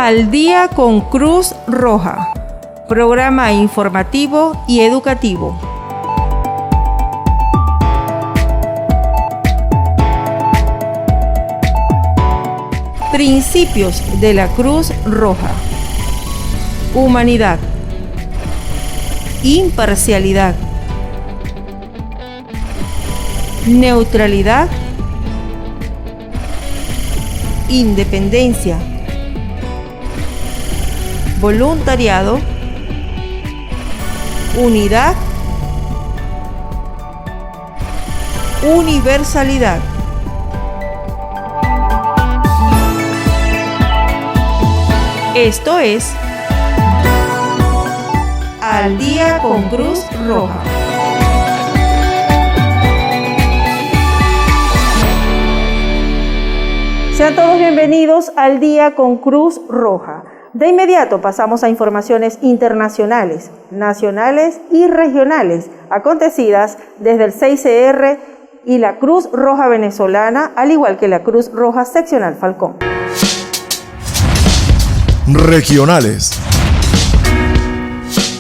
Al día con Cruz Roja, programa informativo y educativo. Principios de la Cruz Roja: humanidad, imparcialidad, neutralidad, independencia, voluntariado, unidad, universalidad. Esto es Al día con Cruz Roja. Sean todos bienvenidos al día con Cruz Roja. De inmediato pasamos a informaciones internacionales, nacionales y regionales, acontecidas desde el 6CR y la Cruz Roja Venezolana, al igual que la Cruz Roja Seccional Falcón. Regionales.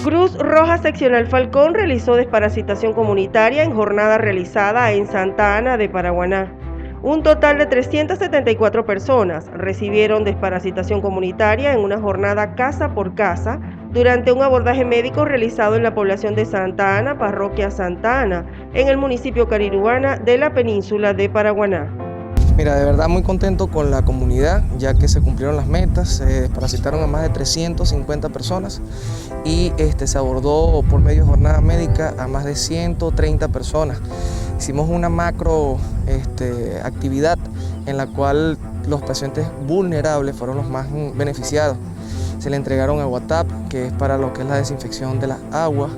Cruz Roja Seccional Falcón realizó desparasitación comunitaria en jornada realizada en Santa Ana de Paraguaná. Un total de 374 personas recibieron desparasitación comunitaria en una jornada casa por casa durante un abordaje médico realizado en la población de Santa Ana, parroquia Santa Ana, en el municipio Cariruana de la península de Paraguaná. Mira, de verdad muy contento con la comunidad, ya que se cumplieron las metas, se desparasitaron a más de 350 personas y se abordó por medio de jornada médica a más de 130 personas. Hicimos una macro actividad en la cual los pacientes vulnerables fueron los más beneficiados. Se le entregaron aguatap, que es para lo que es la desinfección de las aguas.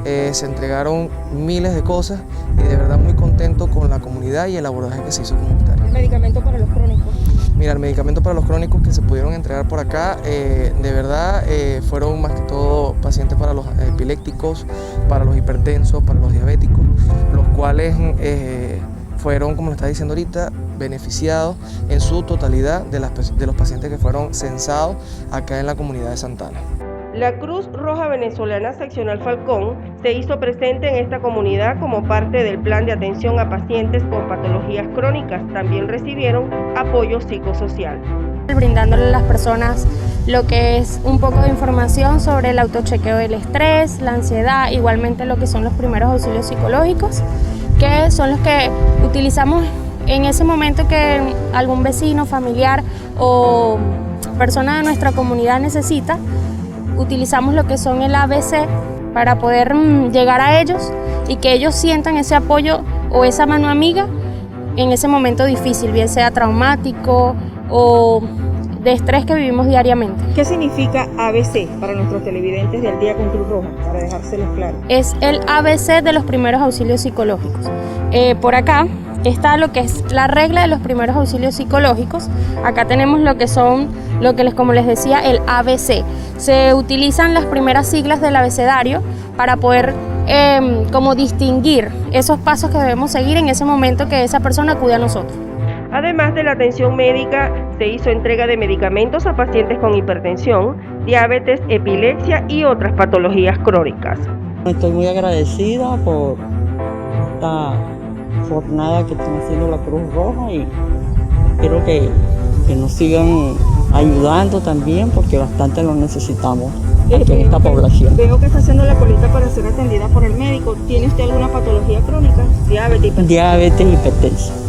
Se entregaron miles de cosas y de verdad muy contento con la comunidad y el abordaje que se hizo comunitario. ¿El medicamento para los crónicos? Mira, el medicamento para los crónicos que se pudieron entregar por acá, de verdad fueron más que todo pacientes para los epilépticos, para los hipertensos, para los diabéticos, los cuales fueron, como lo está diciendo ahorita, beneficiados en su totalidad de los pacientes que fueron censados acá en la comunidad de Santa Ana. La Cruz Roja Venezolana Seccional Falcón se hizo presente en esta comunidad como parte del plan de atención a pacientes con patologías crónicas. También recibieron apoyo psicosocial. Brindándole a las personas lo que es un poco de información sobre el autochequeo del estrés, la ansiedad, igualmente lo que son los primeros auxilios psicológicos, que son los que utilizamos en ese momento que algún vecino, familiar o persona de nuestra comunidad necesita. Utilizamos lo que son el ABC para poder llegar a ellos y que ellos sientan ese apoyo o esa mano amiga en ese momento difícil, bien sea traumático o de estrés que vivimos diariamente. ¿Qué significa ABC para nuestros televidentes de Al Día con Cruz Roja? Para dejárselos claro. Es el ABC de los primeros auxilios psicológicos. Por acá está lo que es la regla de los primeros auxilios psicológicos. Acá tenemos lo que son, como les decía, el ABC. Se utilizan las primeras siglas del abecedario para poder como distinguir esos pasos que debemos seguir en ese momento que esa persona acude a nosotros. Además de la atención médica, se hizo entrega de medicamentos a pacientes con hipertensión, diabetes, epilepsia y otras patologías crónicas. Estoy muy agradecida por esta jornada que están haciendo la Cruz Roja y espero que nos sigan ayudando también porque bastante lo necesitamos aquí en esta población. Veo que está haciendo la colita para ser atendida por el médico. ¿Tiene usted alguna patología crónica? Diabetes y hipertensión.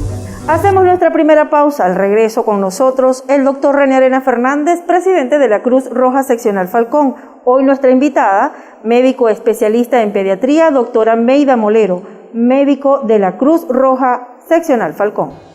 Hacemos nuestra primera pausa. Al regreso con nosotros el doctor René Arena Fernández, presidente de la Cruz Roja Seccional Falcón. Hoy nuestra invitada, médico especialista en pediatría, doctora Meida Molero, médico de la Cruz Roja Seccional Falcón.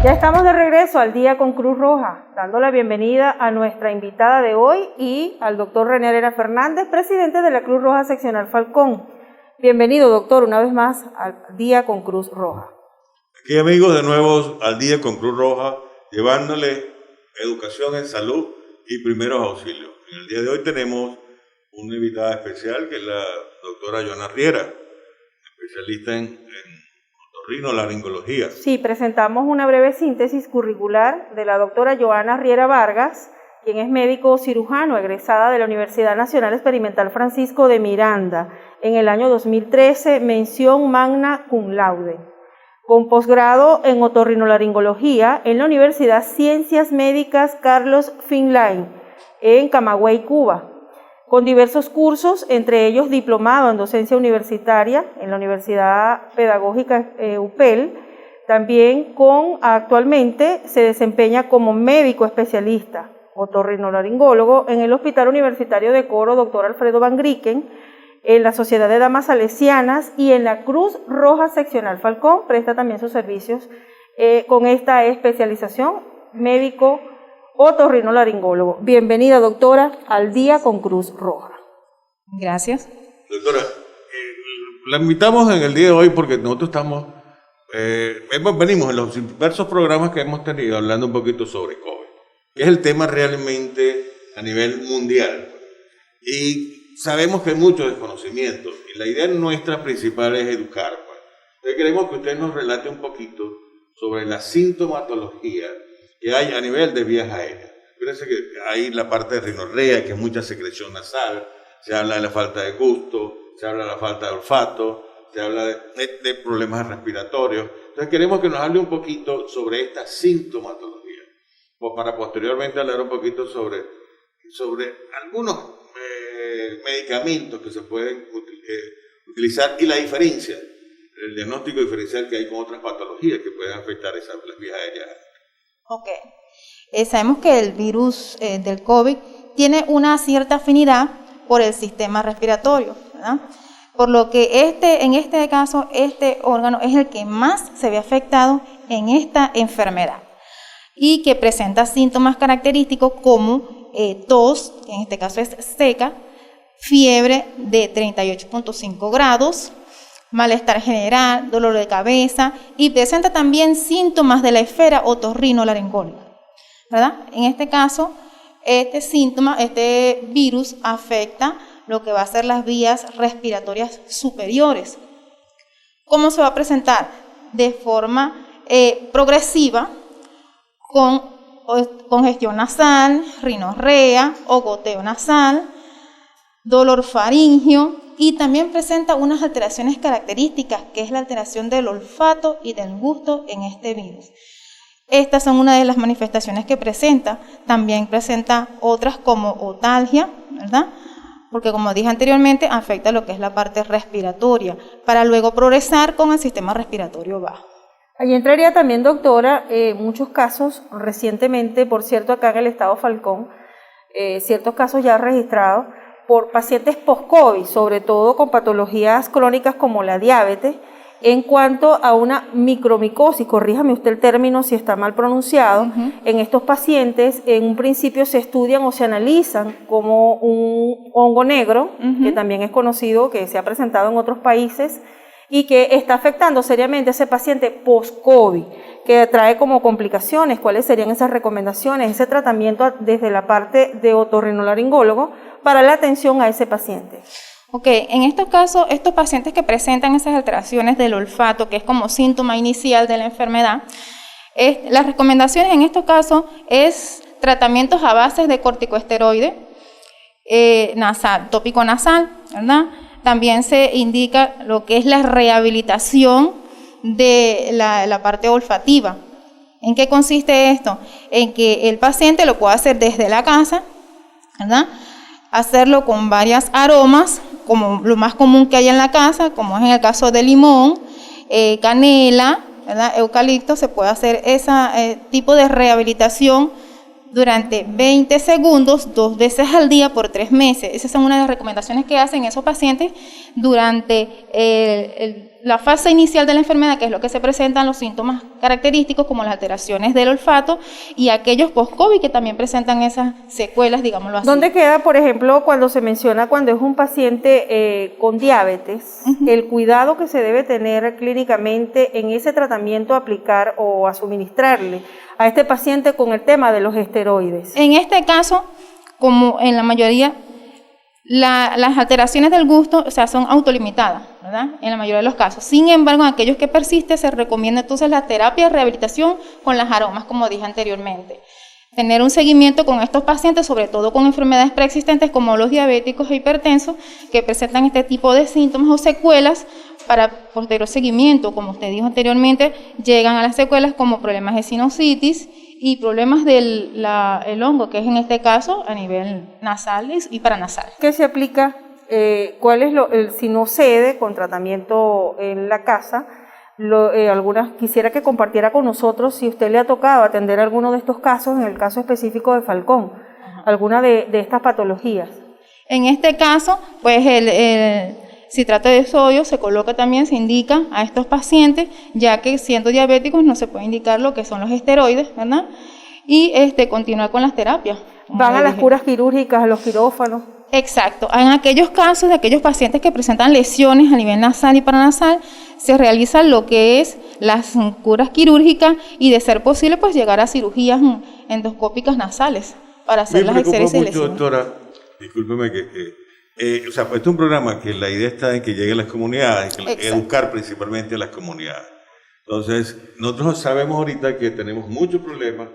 Ya estamos de regreso regreso al Día con Cruz Roja, dando la bienvenida a nuestra invitada de hoy y al doctor René Arena Fernández, presidente de la Cruz Roja Seccional Falcón. Bienvenido, doctor, una vez más al Día con Cruz Roja. Aquí, amigos, de nuevo al Día con Cruz Roja, llevándole educación en salud y primeros auxilios. En el día de hoy tenemos una invitada especial, que es la doctora Joana Riera, especialista en otorrinolaringología. Sí, presentamos una breve síntesis curricular de la doctora Joana Riera Vargas, quien es médico cirujano egresada de la Universidad Nacional Experimental Francisco de Miranda en el año 2013, mención magna cum laude, con posgrado en otorrinolaringología en la Universidad Ciencias Médicas Carlos Finlay en Camagüey, Cuba, con diversos cursos, entre ellos diplomado en docencia universitaria en la Universidad Pedagógica UPEL. También actualmente se desempeña como médico especialista, otorrinolaringólogo en el Hospital Universitario de Coro Dr. Alfredo Van Grieken, en la Sociedad de Damas Salesianas y en la Cruz Roja Seccional Falcón. Presta también sus servicios con esta especialización, médico otorrinolaringólogo. Bienvenida, doctora, al Día con Cruz Roja. Gracias. Doctora, la invitamos en el día de hoy porque nosotros venimos en los diversos programas que hemos tenido hablando un poquito sobre COVID, que es el tema realmente a nivel mundial. Y sabemos que hay mucho desconocimiento y la idea nuestra principal es educar. Entonces queremos que usted nos relate un poquito sobre la sintomatología que hay a nivel de vías aéreas. Fíjense que hay la parte de rinorrea, que es mucha secreción nasal, se habla de la falta de gusto, se habla de la falta de olfato, se habla de problemas respiratorios. Entonces queremos que nos hable un poquito sobre esta sintomatología, para posteriormente hablar un poquito sobre algunos medicamentos que se pueden utilizar y la diferencia, el diagnóstico diferencial que hay con otras patologías que pueden afectar las vías aéreas. Ok. Sabemos que el virus del COVID tiene una cierta afinidad por el sistema respiratorio, ¿verdad? Por lo que en este caso, este órgano es el que más se ve afectado en esta enfermedad y que presenta síntomas característicos como tos, que en este caso es seca, fiebre de 38.5 grados, malestar general, dolor de cabeza y presenta también síntomas de la esfera otorrinolaringóloga, ¿verdad? En este caso, este virus afecta lo que va a ser las vías respiratorias superiores. ¿Cómo se va a presentar? De forma progresiva, con congestión nasal, rinorrea o goteo nasal, dolor faríngeo, y también presenta unas alteraciones características, que es la alteración del olfato y del gusto en este virus. Estas son una de las manifestaciones que presenta. También presenta otras como otalgia, ¿verdad? Porque como dije anteriormente, afecta lo que es la parte respiratoria, para luego progresar con el sistema respiratorio bajo. Allí entraría también, doctora, muchos casos recientemente, por cierto, acá en el estado Falcón, ciertos casos ya registrados por pacientes post-COVID, sobre todo con patologías crónicas como la diabetes, en cuanto a una micromicosis, corríjame usted el término si está mal pronunciado, en estos pacientes en un principio se estudian o se analizan como un hongo negro, que también es conocido, que se ha presentado en otros países, y que está afectando seriamente a ese paciente post-COVID, que trae como complicaciones. ¿Cuáles serían esas recomendaciones, ese tratamiento desde la parte de otorrinolaringólogo para la atención a ese paciente? Ok, en estos casos, estos pacientes que presentan esas alteraciones del olfato, que es como síntoma inicial de la enfermedad, las recomendaciones en estos casos es tratamientos a base de corticosteroide nasal, tópico nasal, ¿verdad? También se indica lo que es la rehabilitación de la parte olfativa. ¿En qué consiste esto? En que el paciente lo puede hacer desde la casa, ¿verdad? Hacerlo con varios aromas, como lo más común que hay en la casa, como es en el caso de limón, canela, ¿verdad? Eucalipto. Se puede hacer ese tipo de rehabilitación durante 20 segundos, 2 veces al día por 3 meses. Esas son una de las recomendaciones que hacen esos pacientes durante la fase inicial de la enfermedad, que es lo que se presentan los síntomas característicos como las alteraciones del olfato y aquellos post-COVID que también presentan esas secuelas, digámoslo así. ¿Dónde queda, por ejemplo, cuando se menciona cuando es un paciente con diabetes, el cuidado que se debe tener clínicamente en ese tratamiento a aplicar o a suministrarle a este paciente con el tema de los esteroides? En este caso, como en la mayoría, las alteraciones del gusto, o sea, son autolimitadas, ¿verdad? En la mayoría de los casos. Sin embargo, en aquellos que persisten, se recomienda entonces la terapia de rehabilitación con las aromas, como dije anteriormente. Tener un seguimiento con estos pacientes, sobre todo con enfermedades preexistentes como los diabéticos e hipertensos, que presentan este tipo de síntomas o secuelas, para posterior seguimiento, como usted dijo anteriormente, llegan a las secuelas como problemas de sinusitis y problemas del el hongo, que es en este caso a nivel nasal y paranasal. ¿Qué se aplica? ¿Cuál es si no cede con tratamiento en la casa? Quisiera que compartiera con nosotros si usted le ha tocado atender alguno de estos casos, en el caso específico de Falcón, alguna de estas patologías. En este caso, pues el citrato de sodio se coloca también, se indica a estos pacientes, ya que siendo diabéticos no se puede indicar lo que son los esteroides, ¿verdad? Y continuar con las terapias. ¿Van a las curas quirúrgicas, a los quirófanos? Exacto. En aquellos casos de aquellos pacientes que presentan lesiones a nivel nasal y paranasal, se realiza lo que es las curas quirúrgicas y, de ser posible, pues llegar a cirugías endoscópicas nasales para hacer las exéresis de lesiones. Doctora, discúlpeme o sea, pues este es un programa que la idea está en que lleguen a las comunidades, educar principalmente a las comunidades. Entonces, nosotros sabemos ahorita que tenemos muchos problemas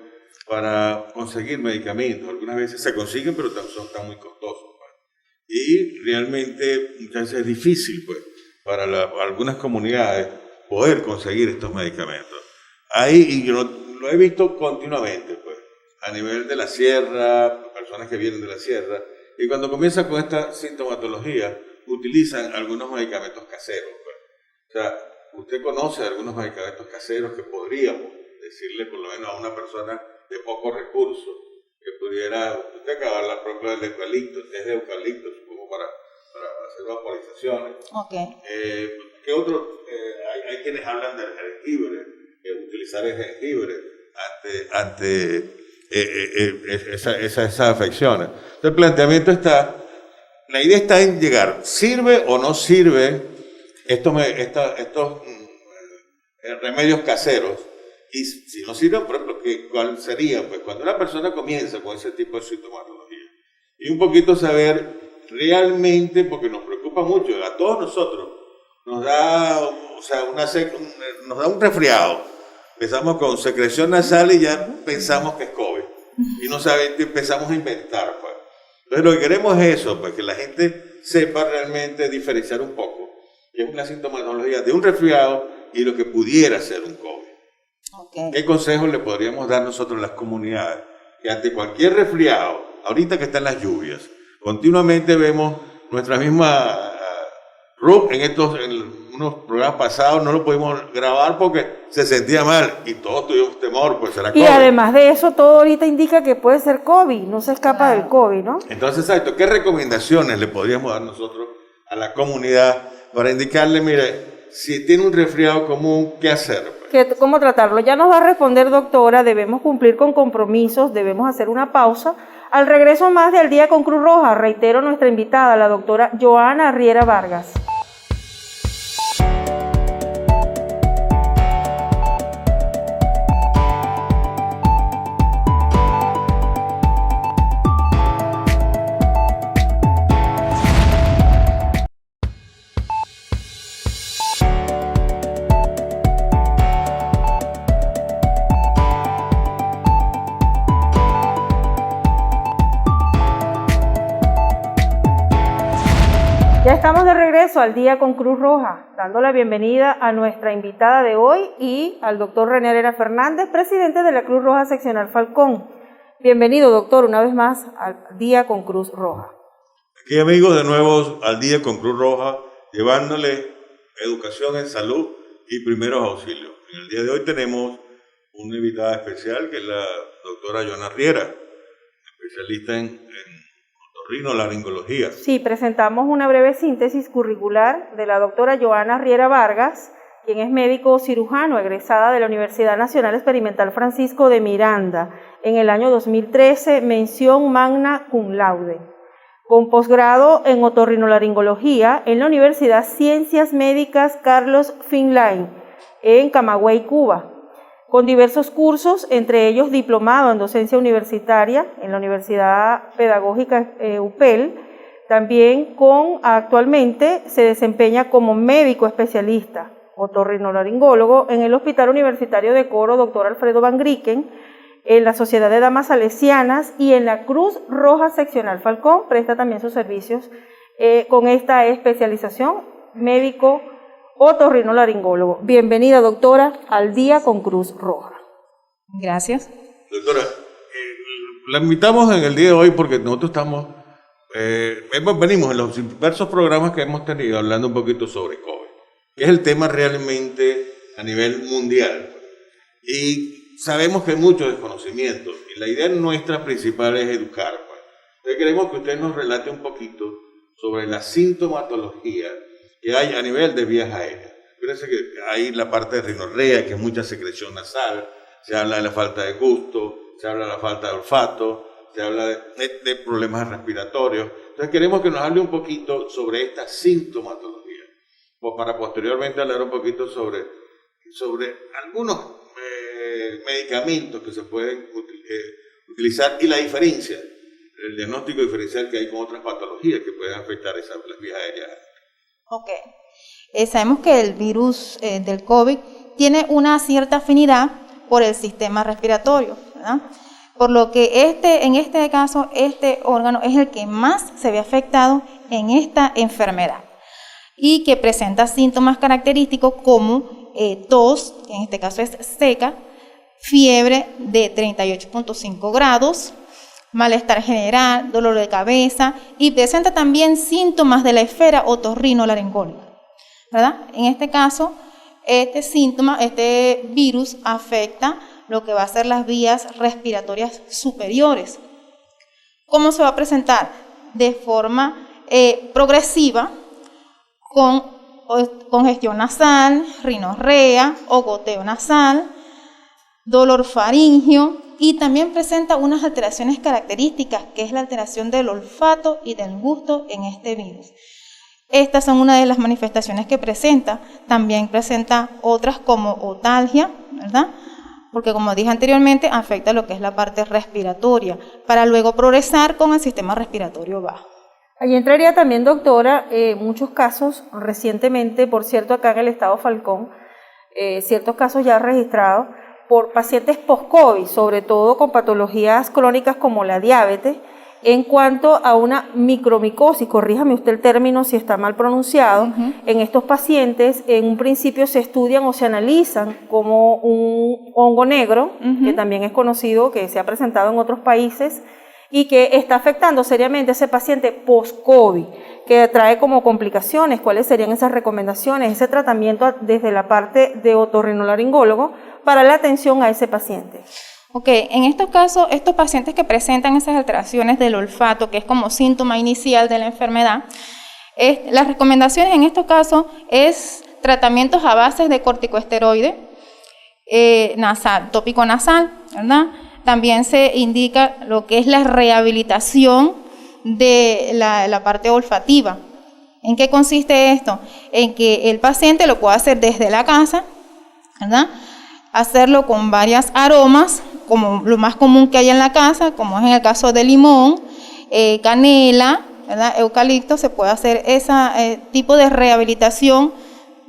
para conseguir medicamentos. Algunas veces se consiguen, pero están muy costosos. Y realmente muchas veces es difícil, pues, para algunas comunidades poder conseguir estos medicamentos. Y yo lo he visto continuamente, pues, a nivel de la sierra, personas que vienen de la sierra, y cuando comienzan con esta sintomatología, utilizan algunos medicamentos caseros, pues. O sea, usted conoce algunos medicamentos caseros que podríamos decirle por lo menos a una persona de pocos recursos, que pudiera usted acabar la propia del eucalipto, el test de eucalipto, como para hacer vaporizaciones. Okay. ¿Qué otro? Hay quienes hablan del jengibre, utilizar el jengibre ante esas afecciones. Entonces, el planteamiento la idea está en llegar, ¿sirve o no sirve estos remedios caseros? Y si no sirven, por ejemplo, ¿cuál sería? Pues cuando una persona comienza con ese tipo de sintomatología, y un poquito saber realmente, porque nos preocupa mucho, a todos nosotros nos da, o sea, nos da un resfriado. Empezamos con secreción nasal y ya pensamos que es COVID. Y no sabemos, empezamos a inventar, pues. Entonces lo que queremos es eso, pues, que la gente sepa realmente diferenciar un poco qué es una sintomatología de un resfriado y lo que pudiera ser un COVID. Okay. ¿Qué consejos le podríamos dar nosotros a las comunidades? Que ante cualquier resfriado, ahorita que están las lluvias, continuamente vemos nuestra misma RUP en unos programas pasados, no lo pudimos grabar porque se sentía mal y todos tuvimos temor, pues será COVID. Y además de eso, todo ahorita indica que puede ser COVID, no se escapa del COVID, ¿no? Entonces, exacto, ¿qué recomendaciones le podríamos dar nosotros a la comunidad para indicarle, mire, si tiene un resfriado común, ¿qué hacer? ¿Cómo tratarlo? Ya nos va a responder, doctora, debemos cumplir con compromisos, debemos hacer una pausa. Al regreso más de Al Día con Cruz Roja, reitero nuestra invitada, la doctora Joana Riera Vargas. Ya estamos de regreso al Día con Cruz Roja, dando la bienvenida a nuestra invitada de hoy y al doctor René Arena Fernández, presidente de la Cruz Roja Seccional Falcón. Bienvenido, doctor, una vez más al Día con Cruz Roja. Aquí, amigos, de nuevo al Día con Cruz Roja, llevándole educación en salud y primeros auxilios. En el día de hoy tenemos una invitada especial que es la doctora Joana Riera, especialista en otorrinolaringología. Sí, presentamos una breve síntesis curricular de la doctora Joana Riera Vargas, quien es médico cirujano egresada de la Universidad Nacional Experimental Francisco de Miranda en el año 2013, mención magna cum laude, con posgrado en otorrinolaringología en la Universidad Ciencias Médicas Carlos Finlay en Camagüey, Cuba, con diversos cursos, entre ellos diplomado en docencia universitaria en la Universidad Pedagógica UPEL. También actualmente se desempeña como médico especialista otorrinolaringólogo en el Hospital Universitario de Coro Dr. Alfredo Van Grieken, en la Sociedad de Damas Salesianas y en la Cruz Roja Seccional Falcón. Presta también sus servicios con esta especialización, médico otorrinolaringólogo. Bienvenida, doctora, al Día con Cruz Roja. Gracias. Doctora, la invitamos en el día de hoy porque nosotros venimos en los diversos programas que hemos tenido hablando un poquito sobre COVID, que es el tema realmente a nivel mundial. Y sabemos que hay mucho desconocimiento y la idea nuestra principal es educar. Entonces queremos que usted nos relate un poquito sobre la sintomatología que hay a nivel de vías aéreas. Fíjense que hay la parte de rinorrea, que es mucha secreción nasal, se habla de la falta de gusto, se habla de la falta de olfato, se habla de problemas respiratorios. Entonces queremos que nos hable un poquito sobre esta sintomatología, para posteriormente hablar un poquito sobre algunos medicamentos que se pueden utilizar y la diferencia, el diagnóstico diferencial que hay con otras patologías que pueden afectar las vías aéreas. Ok. Sabemos que el virus del COVID tiene una cierta afinidad por el sistema respiratorio, ¿verdad? Por lo que en este caso, este órgano es el que más se ve afectado en esta enfermedad y que presenta síntomas característicos como tos, que en este caso es seca, fiebre de 38.5 grados, malestar general, dolor de cabeza y presenta también síntomas de la esfera otorrinolaringóloga, ¿verdad? En este caso, este virus afecta lo que va a ser las vías respiratorias superiores. ¿Cómo se va a presentar? De forma progresiva, con congestión nasal, rinorrea o goteo nasal, dolor faríngeo, y también presenta unas alteraciones características, que es la alteración del olfato y del gusto en este virus. Estas son una de las manifestaciones que presenta. También presenta otras como otalgia, ¿verdad? Porque como dije anteriormente, afecta lo que es la parte respiratoria, para luego progresar con el sistema respiratorio bajo. Allí entraría también, doctora, muchos casos recientemente, por cierto, acá en el estado Falcón, ciertos casos ya registrados por pacientes post-COVID, sobre todo con patologías crónicas como la diabetes, en cuanto a una micromicosis, corríjame usted el término si está mal pronunciado. En estos pacientes en un principio se estudian o se analizan como un hongo negro, que también es conocido, que se ha presentado en otros países y que está afectando seriamente a ese paciente post-COVID, que trae como complicaciones. ¿Cuáles serían esas recomendaciones, ese tratamiento desde la parte de otorrinolaringólogo para la atención a ese paciente? Ok, en estos casos, estos pacientes que presentan esas alteraciones del olfato, que es como síntoma inicial de la enfermedad, las recomendaciones en estos casos es tratamientos a base de corticosteroide nasal, tópico nasal, ¿verdad? También se indica lo que es la rehabilitación de la parte olfativa. ¿En qué consiste esto? En que el paciente lo puede hacer desde la casa, ¿verdad? Hacerlo con varios aromas, como lo más común que hay en la casa, como es en el caso de limón, canela, ¿verdad? Eucalipto. Se puede hacer ese tipo de rehabilitación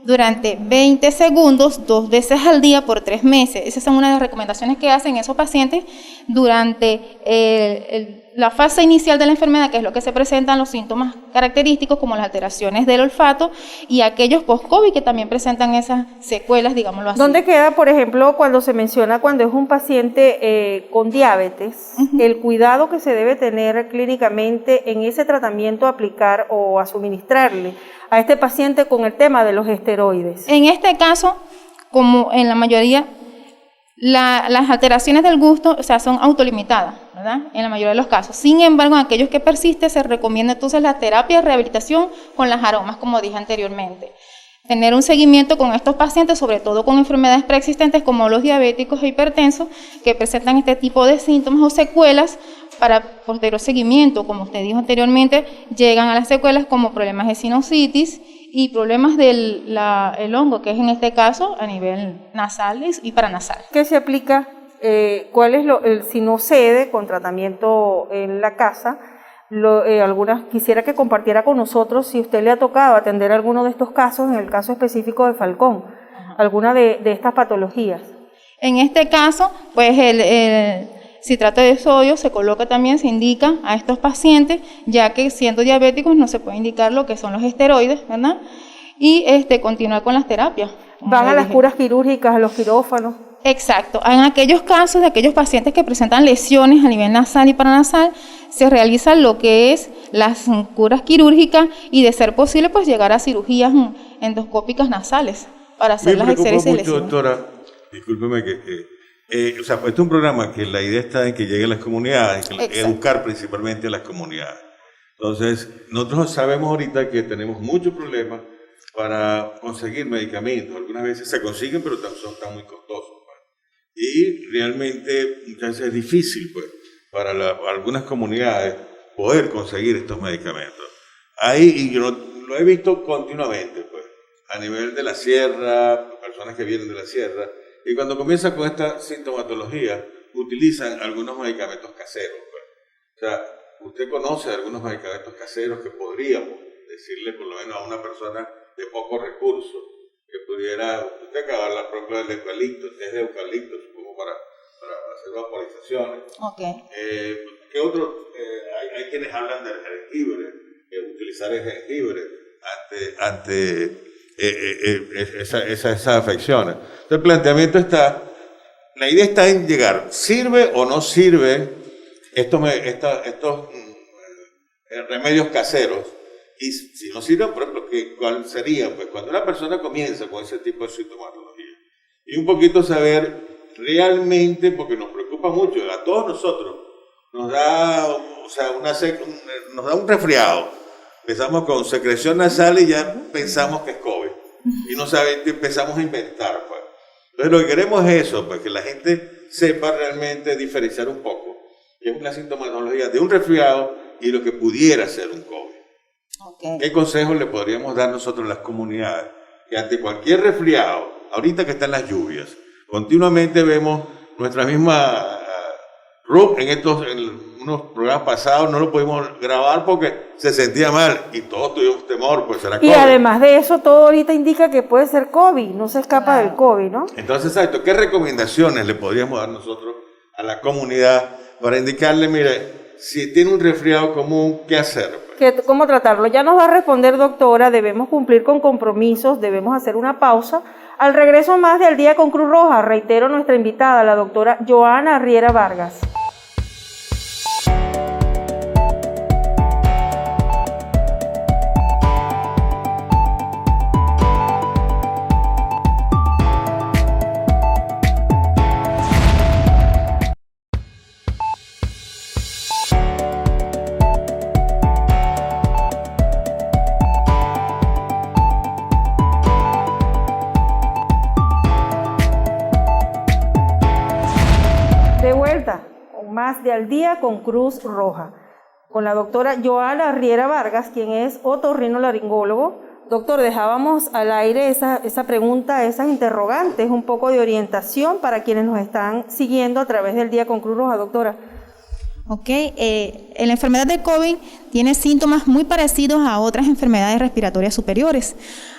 durante 20 segundos, 2 veces al día por 3 meses. Esas son una de las recomendaciones que hacen esos pacientes durante la fase inicial de la enfermedad, que es lo que se presentan los síntomas característicos como las alteraciones del olfato y aquellos post-COVID que también presentan esas secuelas, digámoslo así. ¿Dónde queda, por ejemplo, cuando se menciona cuando es un paciente con diabetes, el cuidado que se debe tener clínicamente en ese tratamiento a aplicar o a suministrarle a este paciente con el tema de los esteroides? En este caso, como en la mayoría, las alteraciones del gusto, o sea, son autolimitadas, ¿verdad? En la mayoría de los casos. Sin embargo, en aquellos que persisten, se recomienda entonces la terapia de rehabilitación con las aromas, como dije anteriormente. Tener un seguimiento con estos pacientes, sobre todo con enfermedades preexistentes como los diabéticos e hipertensos, que presentan este tipo de síntomas o secuelas, para posterior seguimiento, como usted dijo anteriormente, llegan a las secuelas como problemas de sinusitis y problemas del el hongo, que es en este caso a nivel nasal y paranasal. ¿Qué se aplica? ¿Cuál es si no cede con tratamiento en la casa? Quisiera que compartiera con nosotros si usted le ha tocado atender alguno de estos casos, en el caso específico de Falcón, alguna de estas patologías. En este caso, pues el citrato de sodio se coloca también, se indica a estos pacientes, ya que siendo diabéticos no se puede indicar lo que son los esteroides, ¿verdad? Y continuar con las terapias. ¿Van a las curas quirúrgicas, a los quirófanos? Exacto. En aquellos casos de aquellos pacientes que presentan lesiones a nivel nasal y paranasal, se realiza lo que es las curas quirúrgicas y, de ser posible, pues llegar a cirugías endoscópicas nasales para hacer las excedencias de lesiones. Doctora, discúlpeme o sea, pues este es un programa que la idea está en que llegue a las comunidades, educar principalmente a las comunidades. Entonces, nosotros sabemos ahorita que tenemos muchos problemas para conseguir medicamentos. Algunas veces se consiguen, pero son tan muy costosos. Y realmente muchas veces es difícil, pues, para algunas comunidades poder conseguir estos medicamentos. Y yo lo he visto continuamente, pues, a nivel de la sierra, personas que vienen de la sierra, y cuando comienzan con esta sintomatología, utilizan algunos medicamentos caseros. Pues. O sea, usted conoce algunos medicamentos caseros que podríamos decirle por lo menos a una persona de pocos recursos, que pudiera, usted acaba la propia del eucalipto, es de eucalipto, supongo, para hacer vaporizaciones. Okay. ¿Qué otro? Hay quienes hablan del jengibre, utilizar el jengibre ante esas afecciones. Entonces el planteamiento la idea está en llegar, ¿sirve o no sirve estos remedios caseros? Y si no sirven, por ejemplo, ¿cuál sería? Pues cuando una persona comienza con ese tipo de sintomatología. Y un poquito saber realmente, porque nos preocupa mucho, a todos nosotros, nos da un resfriado. Empezamos con secreción nasal y ya pensamos que es COVID. Y no empezamos a inventar. Pues. Entonces lo que queremos es eso, pues que la gente sepa realmente diferenciar un poco. Y es una sintomatología de un resfriado y lo que pudiera ser un COVID. Okay. ¿Qué consejos le podríamos dar nosotros a las comunidades? Que ante cualquier resfriado, ahorita que están las lluvias, continuamente vemos nuestra misma RUP en unos programas pasados, no lo pudimos grabar porque se sentía mal y todos tuvimos temor, pues será COVID. Y además de eso, todo ahorita indica que puede ser COVID, no se escapa del COVID, ¿no? Entonces, exacto, ¿qué recomendaciones le podríamos dar nosotros a la comunidad para indicarle, mire, si tiene un resfriado común, ¿qué hacer? ¿Cómo tratarlo? Ya nos va a responder, doctora, debemos cumplir con compromisos, debemos hacer una pausa. Al regreso más de Al Día con Cruz Roja, reitero nuestra invitada, la doctora Joana Riera Vargas. Más de Al Día con Cruz Roja, con la doctora Joana Riera Vargas, quien es otorrinolaringólogo. Doctor, dejábamos al aire esa pregunta, esas interrogantes, un poco de orientación para quienes nos están siguiendo a través del Día con Cruz Roja, doctora. Ok, la enfermedad de COVID tiene síntomas muy parecidos a otras enfermedades respiratorias superiores.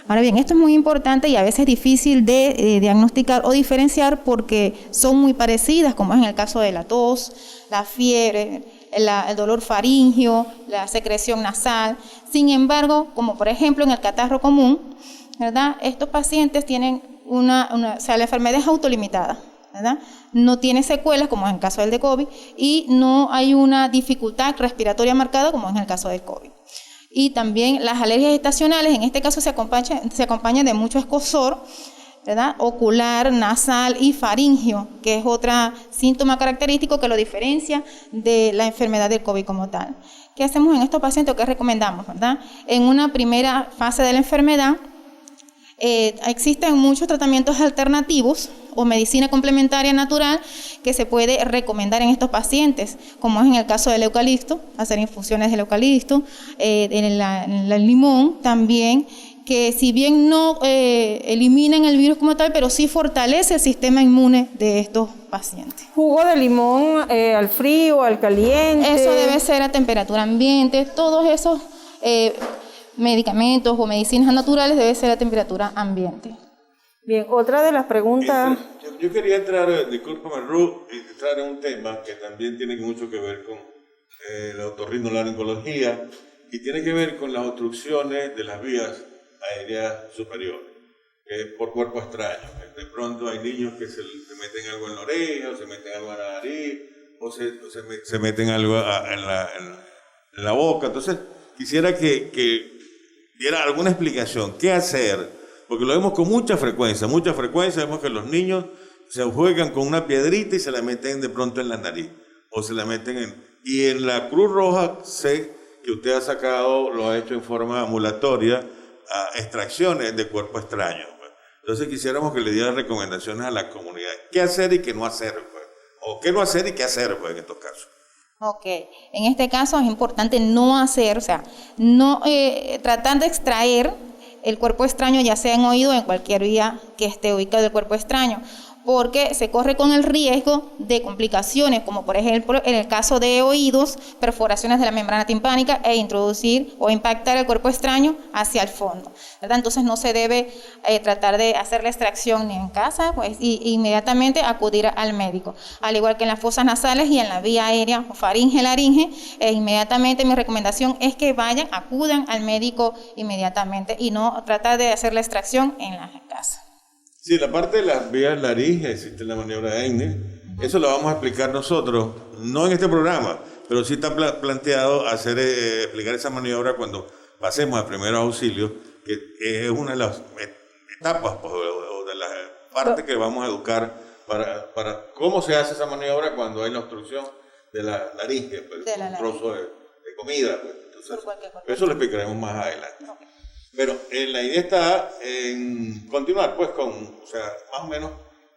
Ahora bien, esto es muy importante y a veces difícil de diagnosticar o diferenciar porque son muy parecidas, como es en el caso de la tos, la fiebre, el dolor faríngeo, la secreción nasal. Sin embargo, como por ejemplo en el catarro común, ¿verdad? Estos pacientes tienen la enfermedad es autolimitada, ¿verdad? No tiene secuelas, como en el caso del de COVID, y no hay una dificultad respiratoria marcada, como en el caso del COVID. Y también las alergias estacionales, en este caso se acompañan de mucho escozor, ¿verdad? Ocular, nasal y faríngeo, que es otro síntoma característico que lo diferencia de la enfermedad del COVID como tal. ¿Qué hacemos en estos pacientes o qué recomendamos, verdad? En una primera fase de la enfermedad existen muchos tratamientos alternativos o medicina complementaria natural que se puede recomendar en estos pacientes, como es en el caso del eucalipto, hacer infusiones del eucalipto, en el limón también, que si bien no eliminan el virus como tal, pero sí fortalece el sistema inmune de estos pacientes. ¿Jugo de limón al frío, al caliente? Eso debe ser a temperatura ambiente, todos esos medicamentos o medicinas naturales debe ser a temperatura ambiente. Bien, otra de las preguntas... Yo quería entrar, discúlpame Ruth, entrar en un tema que también tiene mucho que ver con la otorrinolaringología y tiene que ver con las obstrucciones de las vías aéreas superiores, por cuerpo extraño. De pronto hay niños que se meten algo en la oreja, o se meten algo en la nariz, o se meten algo en la boca. Entonces, quisiera que diera alguna explicación. ¿Qué hacer? Porque lo vemos con mucha frecuencia. Vemos que los niños se juegan con una piedrita y se la meten de pronto en la nariz. O se la meten Y en la Cruz Roja sé que usted ha sacado, lo ha hecho en forma ambulatoria, a extracciones de cuerpo extraño. Pues. Entonces quisiéramos que le diera recomendaciones a la comunidad. ¿Qué hacer y qué no hacer? Pues? O qué no hacer y qué hacer pues, en estos casos. Ok, en este caso es importante no hacer, o sea, no tratar de extraer el cuerpo extraño, ya sea en oído o en cualquier vía que esté ubicado el cuerpo extraño, porque se corre con el riesgo de complicaciones, como por ejemplo en el caso de oídos, perforaciones de la membrana timpánica e introducir o impactar el cuerpo extraño hacia el fondo, ¿verdad? Entonces no se debe tratar de hacer la extracción ni en casa, pues, y inmediatamente acudir al médico. Al igual que en las fosas nasales y en la vía aérea o faringe, laringe, inmediatamente mi recomendación es que acudan al médico inmediatamente y no tratar de hacer la extracción en la casa. Sí, la parte de las vías laringe, existe la maniobra de Eine, eso lo vamos a explicar nosotros, no en este programa, pero sí está planteado explicar esa maniobra cuando pasemos a primeros auxilios, que es una de las etapas pues, o de las partes que vamos a educar para cómo se hace esa maniobra cuando hay la obstrucción de la laringe, pues, un trozo de comida. Pues, entonces, eso lo explicaremos más adelante. Okay. Pero la idea está en continuar pues con, o sea, más o menos,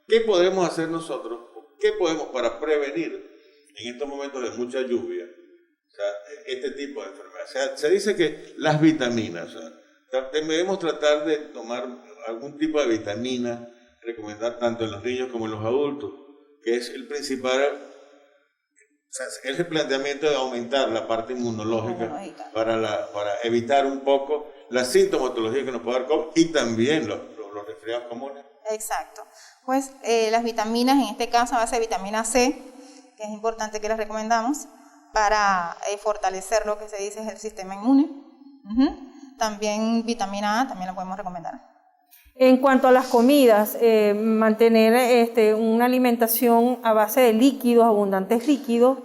¿qué podemos hacer nosotros? ¿Qué podemos para prevenir en estos momentos de mucha lluvia, o sea, este tipo de enfermedad? O sea, se dice que las vitaminas, o sea, debemos tratar de tomar algún tipo de vitamina, recomendar tanto en los niños como en los adultos, que es el principal, o sea, es el planteamiento de aumentar la parte inmunológica para evitar un poco la sintomatología que nos puede dar COVID y también los resfriados comunes. Exacto. Pues las vitaminas, en este caso, a base de vitamina C, que es importante que las recomendamos, para fortalecer lo que se dice es el sistema inmune. También vitamina A, también la podemos recomendar. En cuanto a las comidas, mantener una alimentación a base de líquidos, abundantes líquidos,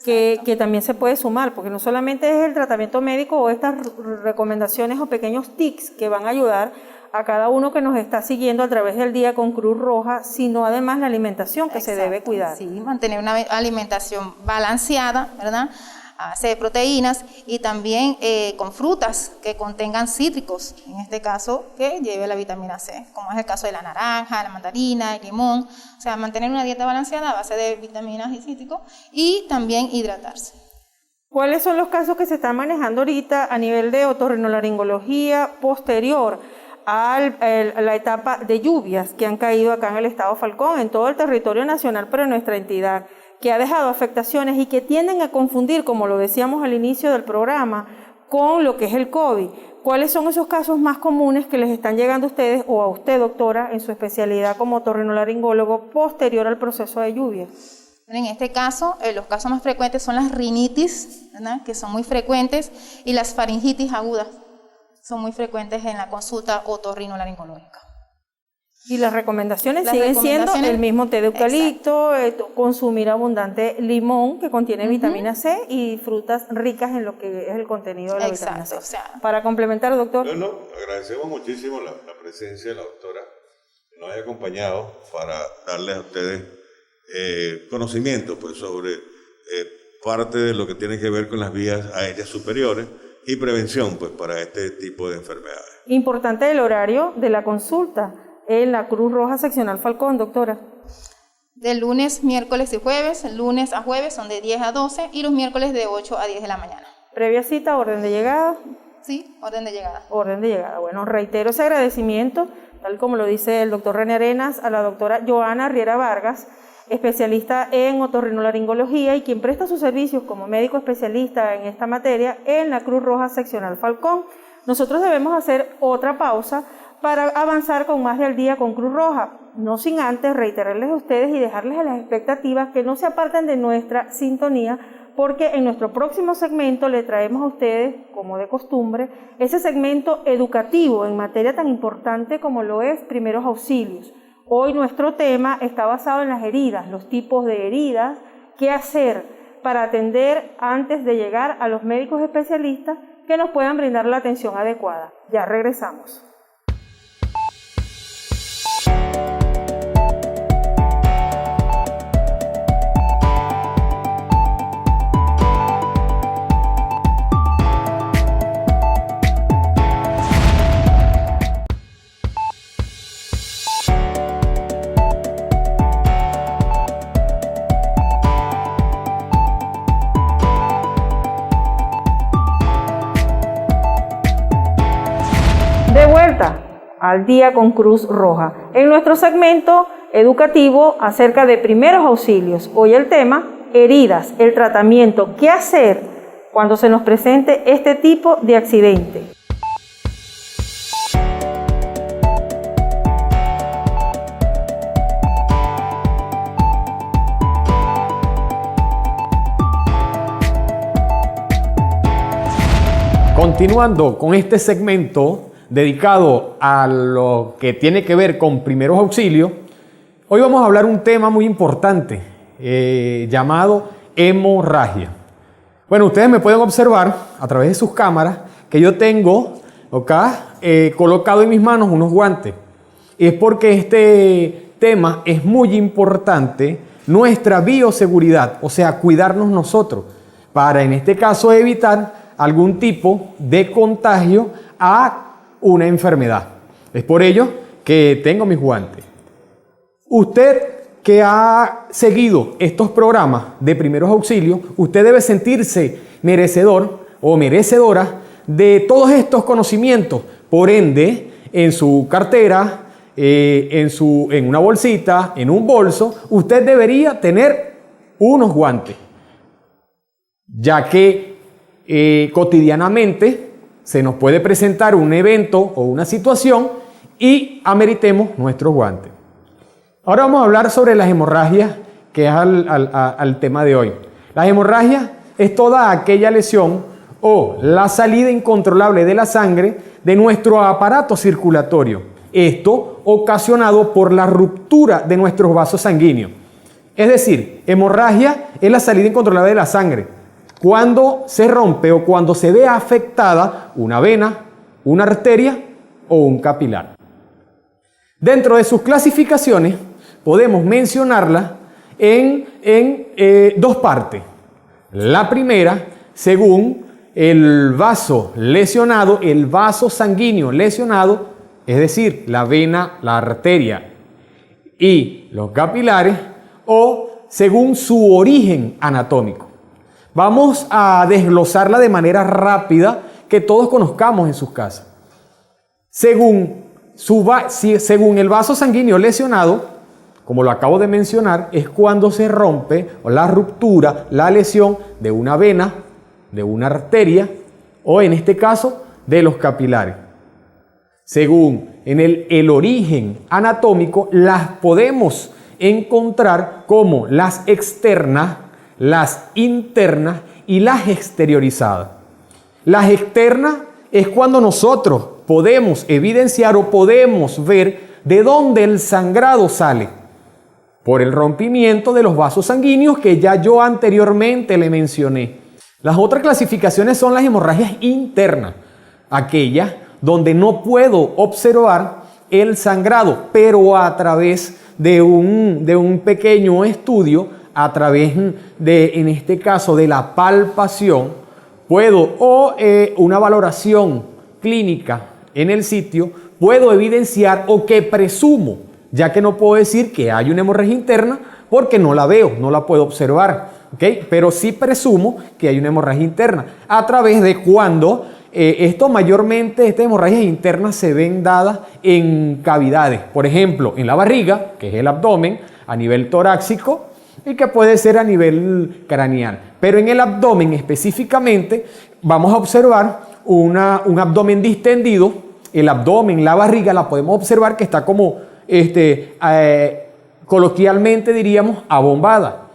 que también se puede sumar, porque no solamente es el tratamiento médico o estas recomendaciones o pequeños tics que van a ayudar a cada uno que nos está siguiendo a través del día con Cruz Roja, sino además la alimentación que se debe cuidar. Sí, mantener una alimentación balanceada, ¿verdad? A base de proteínas y también con frutas que contengan cítricos, en este caso que lleve la vitamina C, como es el caso de la naranja, la mandarina, el limón, o sea, mantener una dieta balanceada a base de vitaminas y cítricos y también hidratarse. ¿Cuáles son los casos que se están manejando ahorita a nivel de otorrinolaringología posterior a la etapa de lluvias que han caído acá en el estado Falcón, en todo el territorio nacional, pero en nuestra entidad, que ha dejado afectaciones y que tienden a confundir, como lo decíamos al inicio del programa, con lo que es el COVID? ¿Cuáles son esos casos más comunes que les están llegando a ustedes o a usted, doctora, en su especialidad como otorrinolaringólogo posterior al proceso de lluvia? En este caso, los casos más frecuentes son las rinitis, ¿verdad?, que son muy frecuentes, y las faringitis agudas son muy frecuentes en la consulta otorrinolaringológica. Y las recomendaciones siguen siendo el mismo té de eucalipto, consumir abundante limón que contiene vitamina C y frutas ricas en lo que es el contenido de la vitamina C. O sea, para complementar, doctor. No, agradecemos muchísimo la presencia de la doctora nos haya acompañado para darles a ustedes conocimiento pues, sobre parte de lo que tiene que ver con las vías aéreas superiores y prevención pues, para este tipo de enfermedades. Importante el horario de la consulta en la Cruz Roja Seccional Falcón, doctora. De lunes, miércoles y jueves, lunes a jueves son de 10 a 12 y los miércoles de 8 a 10 de la mañana. Previa cita, orden de llegada. Sí, orden de llegada. Orden de llegada. Bueno, reitero ese agradecimiento, tal como lo dice el doctor René Arenas, a la doctora Joana Riera Vargas, especialista en otorrinolaringología y quien presta sus servicios como médico especialista en esta materia en la Cruz Roja Seccional Falcón. Nosotros debemos hacer otra pausa para avanzar con más de al día con Cruz Roja, no sin antes reiterarles a ustedes y dejarles a las expectativas que no se aparten de nuestra sintonía, porque en nuestro próximo segmento le traemos a ustedes, como de costumbre, ese segmento educativo en materia tan importante como lo es primeros auxilios. Hoy nuestro tema está basado en las heridas, los tipos de heridas, qué hacer para atender antes de llegar a los médicos especialistas que nos puedan brindar la atención adecuada. Ya regresamos. Al día con Cruz Roja, en nuestro segmento educativo acerca de primeros auxilios. Hoy el tema, heridas, el tratamiento, qué hacer cuando se nos presente este tipo de accidente. Continuando con este segmento dedicado a lo que tiene que ver con primeros auxilios, hoy vamos a hablar un tema muy importante llamado hemorragia. Bueno, ustedes me pueden observar a través de sus cámaras que yo tengo acá colocado en mis manos unos guantes. Y es porque este tema es muy importante, nuestra bioseguridad, o sea, cuidarnos nosotros, para en este caso evitar algún tipo de contagio a una enfermedad. Es por ello que tengo mis guantes. Usted que ha seguido estos programas de primeros auxilios, usted debe sentirse merecedor o merecedora de todos estos conocimientos. Por ende, en su cartera, en una bolsita, en un bolso, usted debería tener unos guantes, ya que cotidianamente se nos puede presentar un evento o una situación y ameritemos nuestros guantes. Ahora vamos a hablar sobre las hemorragias, que es al tema de hoy. Las hemorragias es toda aquella lesión o la salida incontrolable de la sangre de nuestro aparato circulatorio. Esto ocasionado por la ruptura de nuestros vasos sanguíneos. Es decir, hemorragia es la salida incontrolable de la sangre cuando se rompe o cuando se ve afectada una vena, una arteria o un capilar. Dentro de sus clasificaciones podemos mencionarlas en dos partes. La primera, según el vaso lesionado, el vaso sanguíneo lesionado, es decir, la vena, la arteria y los capilares, o según su origen anatómico. Vamos a desglosarla de manera rápida que todos conozcamos en sus casas. Según el vaso sanguíneo lesionado, como lo acabo de mencionar, es cuando se rompe o la ruptura, la lesión de una vena, de una arteria o en este caso de los capilares. Según el origen anatómico, las podemos encontrar como las externas, las internas y las exteriorizadas. Las externas es cuando nosotros podemos evidenciar o podemos ver de dónde el sangrado sale, por el rompimiento de los vasos sanguíneos que ya yo anteriormente le mencioné. Las otras clasificaciones son las hemorragias internas, aquellas donde no puedo observar el sangrado, pero a través de un pequeño estudio, a través de, en este caso, de la palpación, o una valoración clínica en el sitio, puedo evidenciar o que presumo, ya que no puedo decir que hay una hemorragia interna porque no la veo, no la puedo observar, ¿okay? Pero sí presumo que hay una hemorragia interna a través de cuando estas hemorragias internas se ven dadas en cavidades, por ejemplo, en la barriga, que es el abdomen, a nivel torácico, y que puede ser a nivel craneal. Pero en el abdomen específicamente vamos a observar un abdomen distendido. El abdomen, la barriga, la podemos observar que está como, coloquialmente diríamos, abombada.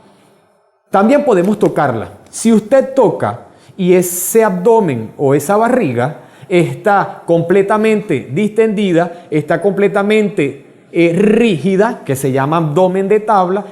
También podemos tocarla. Si usted toca y ese abdomen o esa barriga está completamente distendida, está completamente rígida, que se llama abdomen de tabla,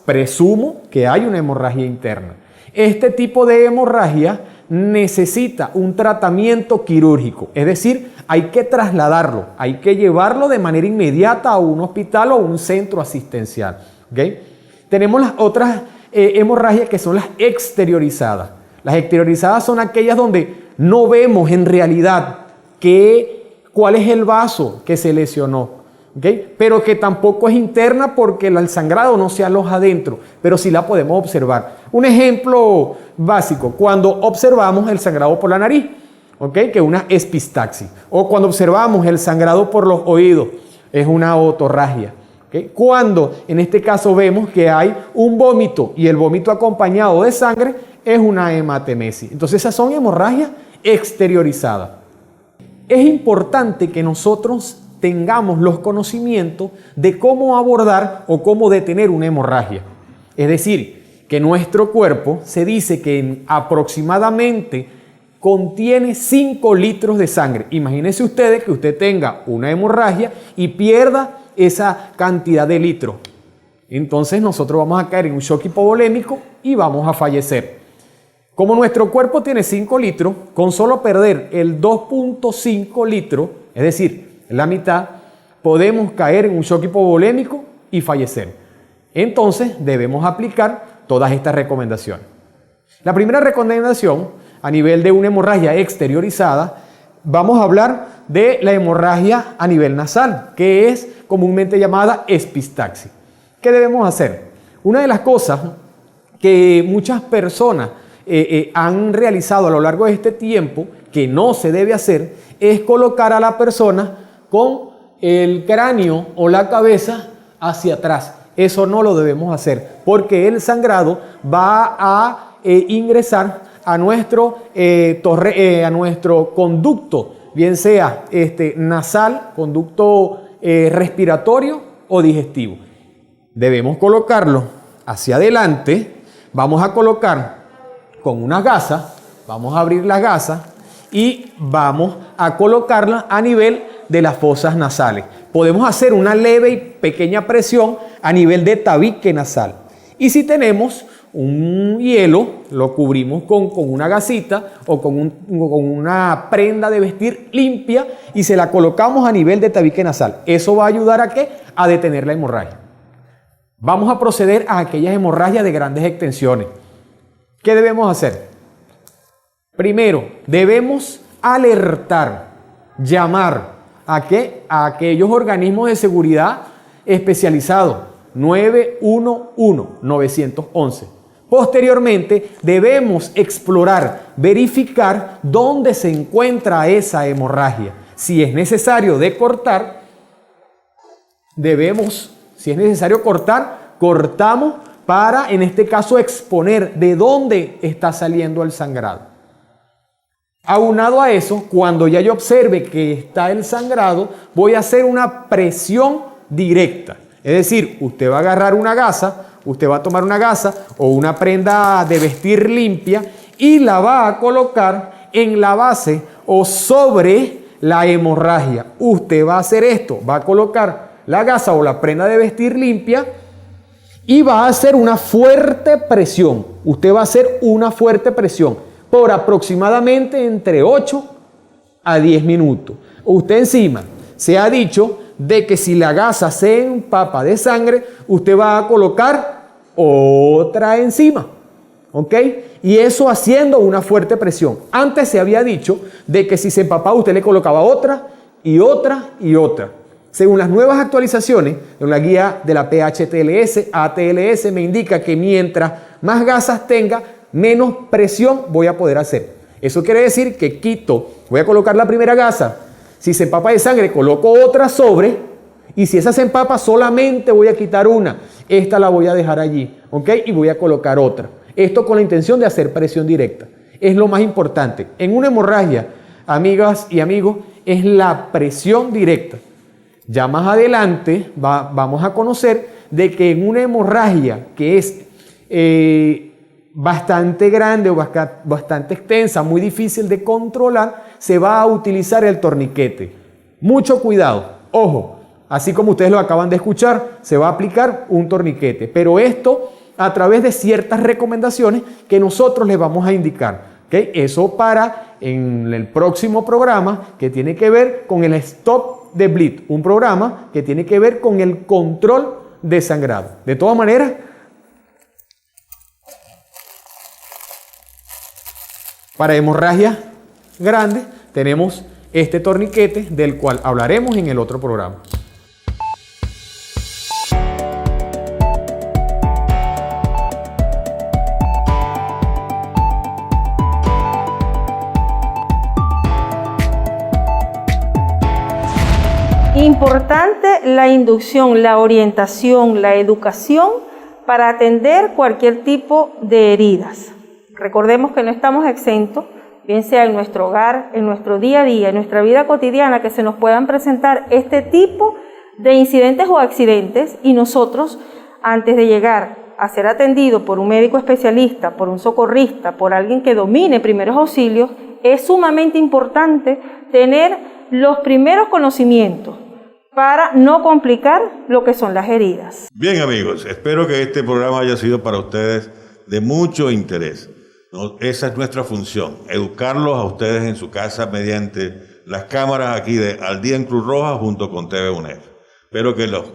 presumo que hay una hemorragia interna. Este tipo de hemorragia necesita un tratamiento quirúrgico, es decir, hay que trasladarlo, hay que llevarlo de manera inmediata a un hospital o un centro asistencial. ¿Okay? Tenemos las otras hemorragias que son las exteriorizadas. Las exteriorizadas son aquellas donde no vemos en realidad cuál es el vaso que se lesionó. ¿Okay? Pero que tampoco es interna porque el sangrado no se aloja adentro, pero sí la podemos observar. Un ejemplo básico, cuando observamos el sangrado por la nariz, ¿okay? Que es una epistaxis, o cuando observamos el sangrado por los oídos, es una otorragia. ¿Okay? Cuando en este caso vemos que hay un vómito y el vómito acompañado de sangre, es una hematemesis. Entonces esas son hemorragias exteriorizadas. Es importante que nosotros tengamos los conocimientos de cómo abordar o cómo detener una hemorragia. Es decir, que nuestro cuerpo se dice que aproximadamente contiene 5 litros de sangre. Imagínense ustedes que usted tenga una hemorragia y pierda esa cantidad de litros. Entonces nosotros vamos a caer en un shock hipovolémico y vamos a fallecer. Como nuestro cuerpo tiene 5 litros, con solo perder el 2.5 litros, es decir, la mitad, podemos caer en un shock hipovolémico y fallecer. Entonces debemos aplicar todas estas recomendaciones. La primera recomendación, a nivel de una hemorragia exteriorizada, vamos a hablar de la hemorragia a nivel nasal, que es comúnmente llamada epistaxis. ¿Qué debemos hacer? Una de las cosas que muchas personas han realizado a lo largo de este tiempo, que no se debe hacer, es colocar a la persona con el cráneo o la cabeza hacia atrás. Eso no lo debemos hacer porque el sangrado va a ingresar a nuestro conducto, bien sea nasal, conducto respiratorio o digestivo. Debemos colocarlo hacia adelante. Vamos a colocar con una gasa, vamos a abrir la gasa y vamos a colocarla a nivel de las fosas nasales. Podemos hacer una leve y pequeña presión a nivel de tabique nasal. Y si tenemos un hielo, lo cubrimos con una gasita o con una prenda de vestir limpia y se la colocamos a nivel de tabique nasal. Eso va a ayudar a ¿qué? A detener la hemorragia. Vamos a proceder a aquellas hemorragias de grandes extensiones. ¿Qué debemos hacer? Primero, debemos alertar, llamar a aquellos organismos de seguridad especializados, 911. Posteriormente, debemos explorar, verificar dónde se encuentra esa hemorragia. Si es necesario cortar, cortamos para, en este caso, exponer de dónde está saliendo el sangrado. Aunado a eso, cuando ya yo observe que está el sangrado, voy a hacer una presión directa. Es decir, usted va a agarrar una gasa, usted va a tomar una gasa o una prenda de vestir limpia y la va a colocar en la base o sobre la hemorragia. Usted va a hacer esto, va a colocar la gasa o la prenda de vestir limpia y va a hacer una fuerte presión. Usted va a hacer una fuerte presión por aproximadamente entre 8 a 10 minutos. Usted encima se ha dicho de que si la gasa se empapa de sangre, usted va a colocar otra encima. ¿Ok? Y eso haciendo una fuerte presión. Antes se había dicho de que si se empapaba usted le colocaba otra y otra y otra. Según las nuevas actualizaciones, en la guía de la PHTLS, ATLS me indica que mientras más gasas tenga, menos presión voy a poder hacer. Eso quiere decir que voy a colocar la primera gasa. Si se empapa de sangre, coloco otra sobre. Y si esa se empapa, solamente voy a quitar una. Esta la voy a dejar allí, ¿ok? Y voy a colocar otra. Esto con la intención de hacer presión directa. Es lo más importante. En una hemorragia, amigas y amigos, es la presión directa. Ya más adelante vamos a conocer de que en una hemorragia que es bastante grande o bastante extensa, muy difícil de controlar, se va a utilizar el torniquete. Mucho cuidado. Ojo, así como ustedes lo acaban de escuchar, se va a aplicar un torniquete. Pero esto a través de ciertas recomendaciones que nosotros les vamos a indicar. ¿Okay? Eso para en el próximo programa que tiene que ver con el Stop the Bleed, un programa que tiene que ver con el control de sangrado. De todas maneras, para hemorragias grandes tenemos este torniquete del cual hablaremos en el otro programa. Importante la inducción, la orientación, la educación para atender cualquier tipo de heridas. Recordemos que no estamos exentos, bien sea en nuestro hogar, en nuestro día a día, en nuestra vida cotidiana, que se nos puedan presentar este tipo de incidentes o accidentes, y nosotros, antes de llegar a ser atendido por un médico especialista, por un socorrista, por alguien que domine primeros auxilios, es sumamente importante tener los primeros conocimientos para no complicar lo que son las heridas. Bien, amigos, espero que este programa haya sido para ustedes de mucho interés. Esa es nuestra función, educarlos a ustedes en su casa mediante las cámaras aquí de Al Día en Cruz Roja junto con TV UNEF. Espero que los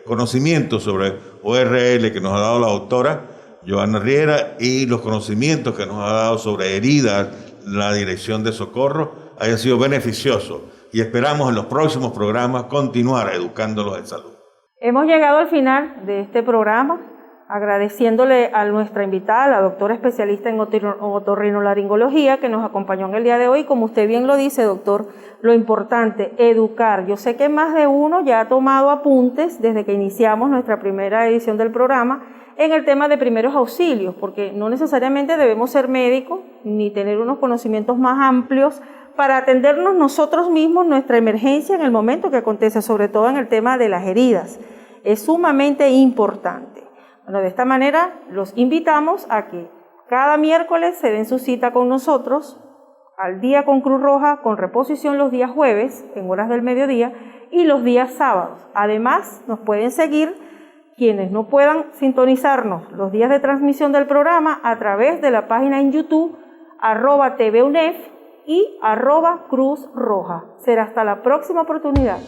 conocimientos sobre ORL que nos ha dado la doctora Johanna Riera y los conocimientos que nos ha dado sobre heridas, la Dirección de Socorro, hayan sido beneficiosos. Y esperamos en los próximos programas continuar educándolos en salud. Hemos llegado al final de este programa, agradeciéndole a nuestra invitada, la doctora especialista en otorrinolaringología, que nos acompañó en el día de hoy. Como usted bien lo dice, doctor, lo importante, educar. Yo sé que más de uno ya ha tomado apuntes desde que iniciamos nuestra primera edición del programa en el tema de primeros auxilios, porque no necesariamente debemos ser médicos ni tener unos conocimientos más amplios para atendernos nosotros mismos nuestra emergencia en el momento que acontece, sobre todo en el tema de las heridas. Es sumamente importante. Bueno, de esta manera los invitamos a que cada miércoles se den su cita con nosotros, Al Día con Cruz Roja, con reposición los días jueves en horas del mediodía y los días sábados. Además, nos pueden seguir quienes no puedan sintonizarnos los días de transmisión del programa a través de la página en YouTube @TVUNEF y @Cruz Roja. Será hasta la próxima oportunidad.